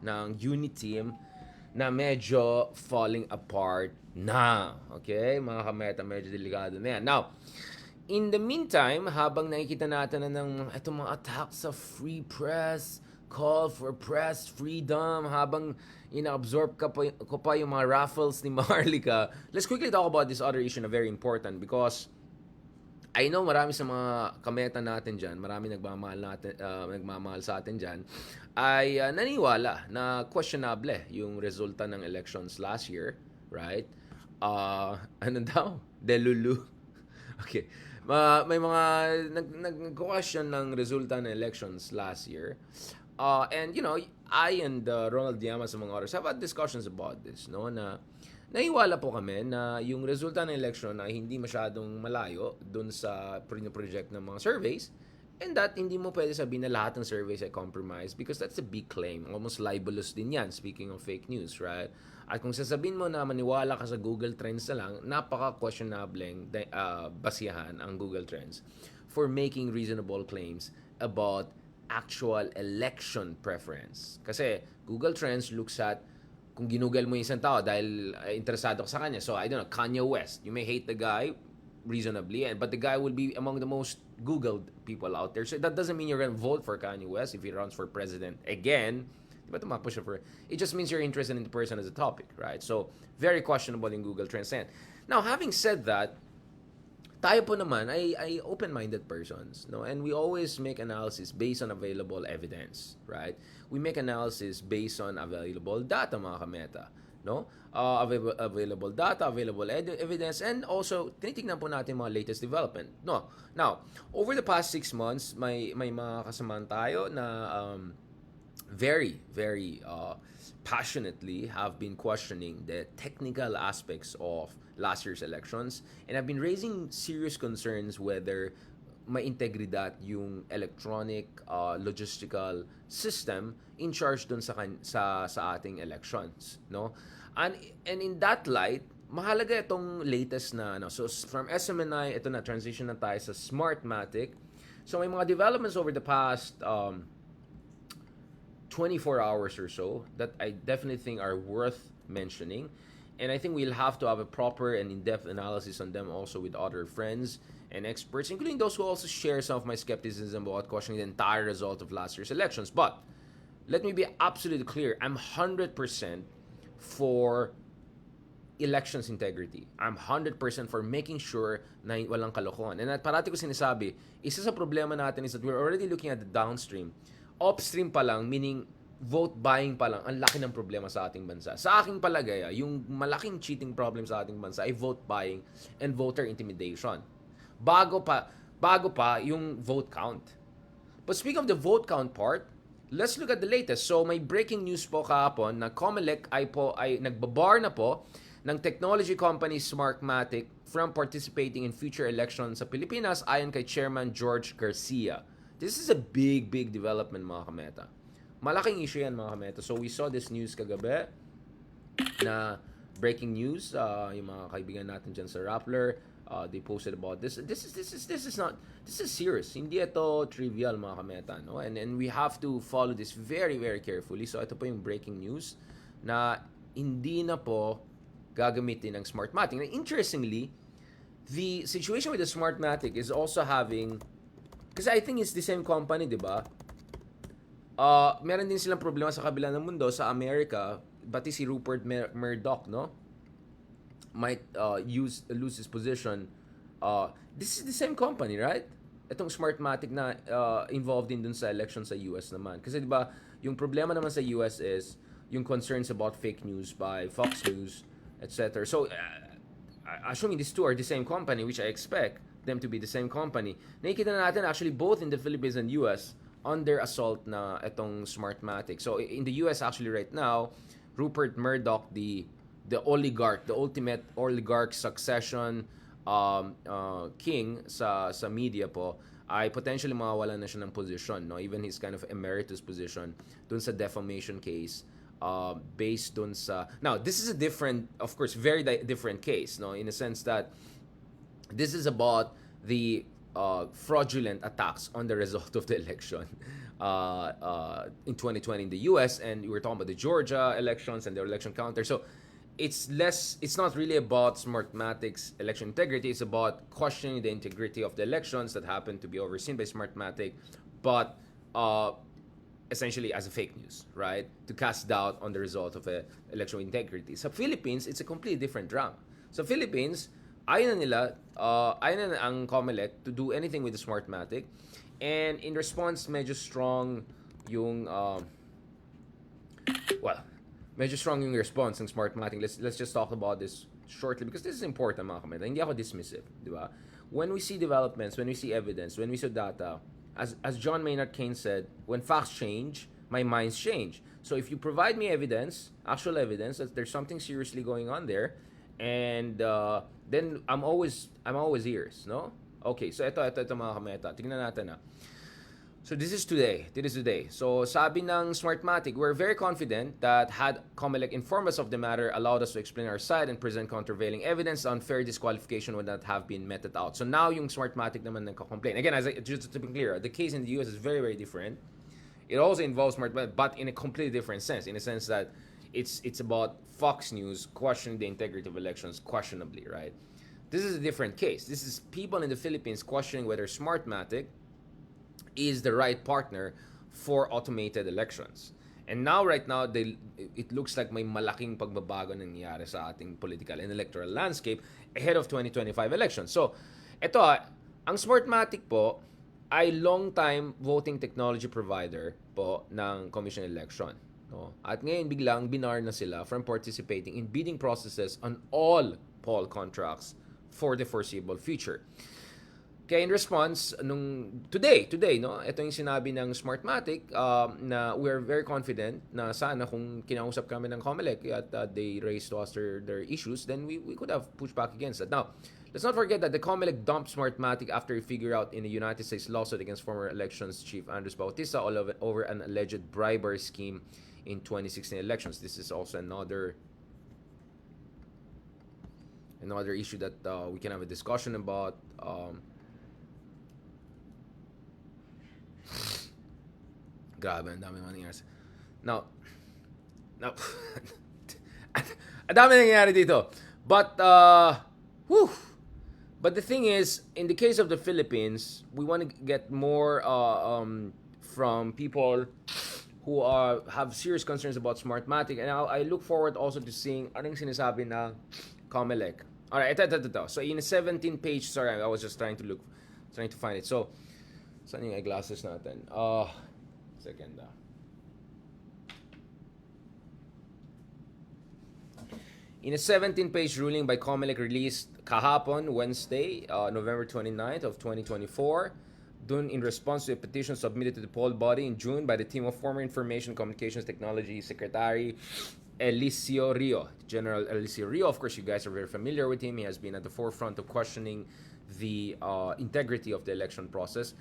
ng unit team na medyo falling apart na. Okay? Mga kameta, medyo delikado na yan. Now, in the meantime, habang nakikita natin na ng itong mga attacks sa free press, call for press freedom, habang ina-absorb ko pa yung mga raffles ni Maharlika, let's quickly talk about this other issue na very important because I know marami sa mga kameta natin dyan, marami nagmamahal sa atin dyan, ay naniwala na questionable yung resulta ng elections last year, right? Ano daw? Delulu. Okay. May mga nag-question ng resulta ng elections last year. And you know, I and Ronald Diamas and mga others have had discussions about this, no? Na naiwala po kami na yung resulta ng election ay hindi masyadong malayo dun sa project ng mga surveys, and that hindi mo pwede sabihin na lahat ng surveys ay compromised because that's a big claim. Almost libelous din yan, speaking of fake news, right? At kung sasabihin mo na maniwala ka sa Google Trends na lang, napaka-questionable basihan ang Google Trends for making reasonable claims about actual election preference. Kasi Google Trends looks at kung ginugol mo yung isang tao dahil interesado ka sa kanya. So, I don't know, Kanye West. You may hate the guy reasonably, but the guy will be among the most Googled people out there. So, that doesn't mean you're going to vote for Kanye West if he runs for president again. Diba tumakbo siya for... It just means you're interested in the person as a topic, right? So, very questionable in Google Trends. Now, having said that, tayo po naman ay open-minded persons, no? And we always make analysis based on available evidence, right? We make analysis based on available data, mga kameta, no? Available data, available evidence, and also tinitingnan po natin mga latest development, no? Now, over the past 6 months, may mga kasamaan tayo na very passionately have been questioning the technical aspects of last year's elections and have been raising serious concerns whether may integridad yung electronic logistical system in charge dun sa ating elections, no? And in that light, mahalaga itong latest na so from SMNI, ito na transition na tayo sa Smartmatic. So may mga developments over the past 24 hours or so that I definitely think are worth mentioning. And I think we'll have to have a proper and in-depth analysis on them also with other friends and experts, including those who also share some of my skepticism about questioning the entire result of last year's elections. But let me be absolutely clear. I'm 100% for elections integrity. I'm 100% for making sure na walang kalokohan. And at parati ko sinasabi, isa sa problema natin is that we're already looking at the downstream. Upstream pa lang, meaning vote buying pa lang, ang laki ng problema sa ating bansa. Sa aking palagay, yung malaking cheating problem sa ating bansa ay vote buying and voter intimidation. Bago pa yung vote count. But speaking of the vote count part, let's look at the latest. So may breaking news po kahapon na Comelec ay nagbabar na po ng technology company Smartmatic from participating in future elections sa Pilipinas ayon kay Chairman George Garcia. This is a big development, mga kameta. Malaking issue yan, mga kameta. So we saw this news kagabi na breaking news, yung mga kaibigan natin dyan sa Rappler, they posted about this. This is serious. Hindi ito trivial, mga kameta, no? And we have to follow this very carefully. So ito po yung breaking news na hindi na po gagamitin ng Smartmatic. And interestingly, the situation with the Smartmatic is also having, kasi I think it's the same company, di ba? Meron din silang problema sa kabila ng mundo, sa Amerika, pati si Rupert Murdoch, no? Might lose his position. This is the same company, right? Itong Smartmatic na involved din dun sa election sa US naman. Kasi di ba, yung problema naman sa US is yung concerns about fake news by Fox News, etc. So, assuming these two are the same company, which I expect them to be the same company, nakikita na natin actually both in the Philippines and US under assault na itong Smartmatic. So in the US actually right now, Rupert Murdoch, the oligarch, the ultimate oligarch succession king sa media po, ay potentially mawawalan na siya ng position, no? Even his kind of emeritus position dun sa defamation case based dun sa... Now, this is a different, of course, very different case, no? In a sense that this is about the fraudulent attacks on the result of the election. in 2020 in the US, and we were talking about the Georgia elections and the election counter. So it's not really about Smartmatic's election integrity. It's about questioning the integrity of the elections that happen to be overseen by Smartmatic, but essentially as a fake news, right? To cast doubt on the result of a election integrity. Sa Philippines, it's a completely different drama. Sa Philippines, ayaw na nila, ayaw na ang Comelec to do anything with the Smartmatic. And in response, medyo strong yung, medyo strong yung response ng Smartmatic. Let's just talk about this shortly because this is important, mga kameta. Hindi ako dismissive, di ba? When we see developments, when we see evidence, when we see data, as John Maynard Keynes said, when facts change, my minds change. So if you provide me evidence, actual evidence that there's something seriously going on there, and then I'm always ears, no? Okay, so ito mga kameta. Tingnan natin na. So this is today. So sabi ng Smartmatic, we're very confident that had Comelec informed us of the matter, allowed us to explain our side and present countervailing evidence, unfair disqualification would not have been meted out. So now yung Smartmatic naman nagko-complain. Again, just to be clear, the case in the US is very, very different. It also involves Smartmatic, but in a completely different sense. In a sense that it's about Fox News questioning the integrity of elections questionably, right? This is a different case. This is people in the Philippines questioning whether Smartmatic is the right partner for automated elections. And now, right now, it looks like may malaking pagbabago nangyayari sa ating political and electoral landscape ahead of 2025 elections. So, ito ang Smartmatic po ay long-time voting technology provider po ng Commission Election. No? At ngayon, biglang binar na sila from participating in bidding processes on all poll contracts for the foreseeable future. Kaya in response, today, no, ito yung sinabi ng Smartmatic na we're very confident na sana kung kinausap kami ng Comelec at they raised to us their issues, then we could have pushed back against that. Now, let's not forget that the Comelec dumped Smartmatic after he figured out in a United States lawsuit against former elections chief Andres Bautista all over an alleged bribery scheme in 2016 elections. This is also another issue that we can have a discussion about. Grabe, ang dami nangyayari. Now, ang dami nangyayari dito. But the thing is, in the case of the Philippines, we want to get more from people who have serious concerns about Smartmatic. And I look forward also to seeing anong sinasabi ng Comelec. Alright, ito. So, in a 17-page, sorry, I was just trying to find it. So, saan yung eyeglasses natin? Second. In a 17-page ruling by Comelec released kahapon, Wednesday, November 29th of 2024, dun in response to a petition submitted to the poll body in June by the team of former Information Communications Technology Secretary Elicio Rio. General Elicio Rio, of course, you guys are very familiar with him. He has been at the forefront of questioning the integrity of the election process.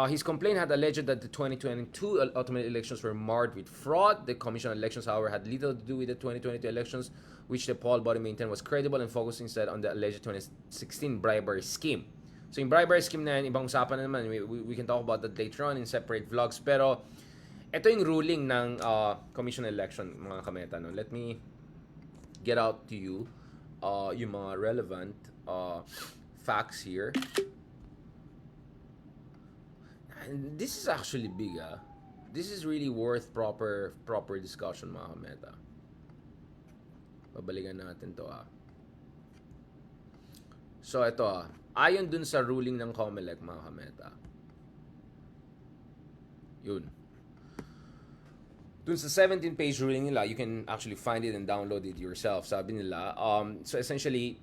His complaint had alleged that the 2022 automated elections were marred with fraud. The Commission on Elections, however, had little to do with the 2022 elections, which the poll body maintained was credible and focusing instead on the alleged 2016 bribery scheme. So yung bribery scheme na yan, ibang usapan na naman. We can talk about that later on in separate vlogs. Pero ito yung ruling ng Commission on Election, mga kameta. No? Let me get out to you yung mga relevant facts here. And this is actually big, This is really worth proper discussion, mga kameta. Babalikan natin to, So, ito, ayon dun sa ruling ng Comelec, mga kameta. Yun. Dun sa 17-page ruling nila, you can actually find it and download it yourself. Sabi nila, so essentially,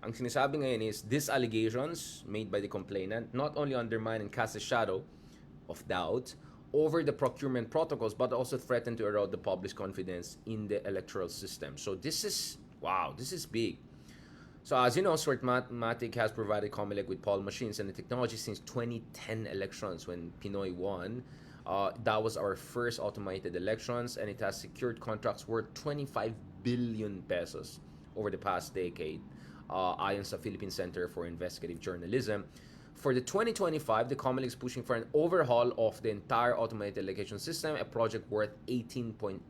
ang sinasabi ngayon is, these allegations made by the complainant not only undermine and cast a shadow of doubt over the procurement protocols, but also threaten to erode the public's confidence in the electoral system. So this is big. So as you know, Smartmatic has provided Comelec with poll machines and the technology since 2010 elections when Pinoy won. That was our first automated elections, and it has secured contracts worth 25 billion pesos over the past decade. Ayon sa Philippine Center for Investigative Journalism. For the 2025, the Comelec is pushing for an overhaul of the entire automated election system, a project worth 18.8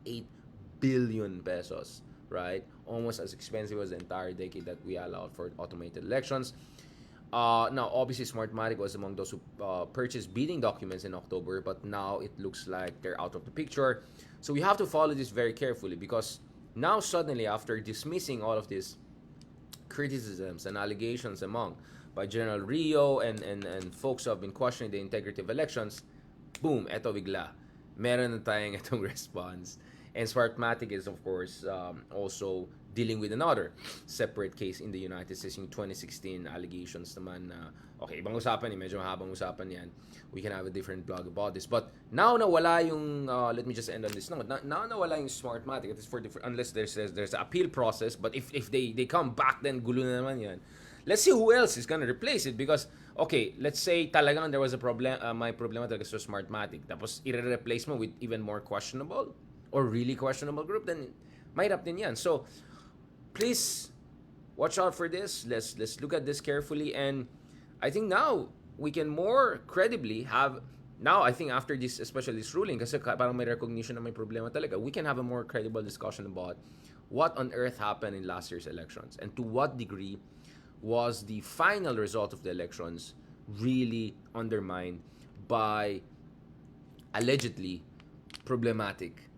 billion pesos, right? Almost as expensive as the entire decade that we allowed for automated elections. Now, obviously, Smartmatic was among those who purchased bidding documents in October, but now it looks like they're out of the picture. So we have to follow this very carefully, because now suddenly, after dismissing all of these criticisms and allegations among by General Rio and folks who have been questioning the integrity of elections, boom, eto bigla. Meron na tayong itong response. And Smartmatic is, of course, also dealing with another separate case in the United States, yung 2016 allegations naman na, okay, ibang usapan eh, medyo mahabang usapan yan. We can have a different blog about this. But now nawala yung, let me just end on this note, now nawala yung Smartmatic. It is for different, unless there's an appeal process, but if they come back, then gulo na naman yan. Let's see who else is gonna replace it, because, okay, let's say talagang there was a problem, may problema talaga sa Smartmatic, tapos i-replace mo with even more questionable or really questionable group, then mahirap din yan. So, please watch out for this. Let's look at this carefully, and I think now we can more credibly have, now I think after this, especially this ruling, kasi parang may recognition na may problema talaga, we can have a more credible discussion about what on earth happened in last year's elections, and to what degree was the final result of the elections really undermined by allegedly problematic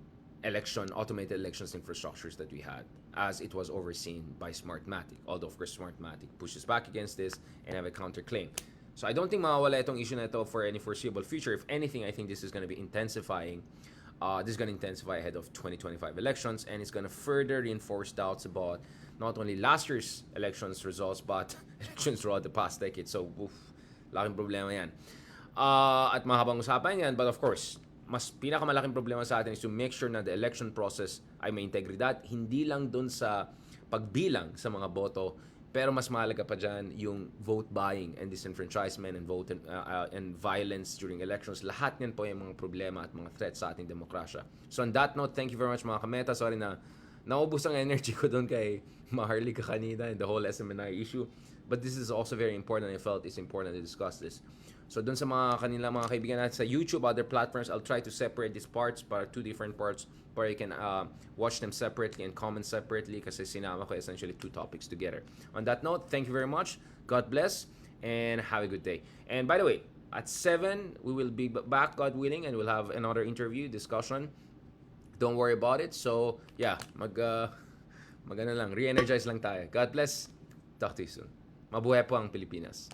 automated elections infrastructures that we had, as it was overseen by Smartmatic. Although, of course, Smartmatic pushes back against this and have a counterclaim. So I don't think mawawala itong issue na ito for any foreseeable future. If anything, I think this is going to be intensifying. This is going to intensify ahead of 2025 elections, and it's going to further reinforce doubts about not only last year's elections results, but elections throughout the past decade. So, laking problema yan. At mahabang usapan yan, but of course, mas pinakamalaking problema sa atin is to make sure na the election process ay may integridad, hindi lang dun sa pagbilang sa mga boto, pero mas mahalaga pa dyan yung vote buying and disenfranchisement and vote and violence during elections. Lahat yan po yung mga problema at mga threats sa ating demokrasya. So on that note, thank you very much mga kameta. Sorry na naubos ang energy ko doon kay Maharly ka kanina and the whole SMNI issue. But this is also very important. I felt it's important to discuss this. So doon sa mga kaibigan natin sa YouTube, other platforms, I'll try to separate these parts para two different parts where you can watch them separately and comment separately, kasi sinama ko essentially two topics together. On that note, thank you very much. God bless and have a good day. And by the way, at 7, we will be back, God willing, and we'll have another interview, discussion. Don't worry about it. So, yeah, mag-ano lang, re-energize lang tayo. God bless. Talk to you soon. Mabuhay po ang Pilipinas.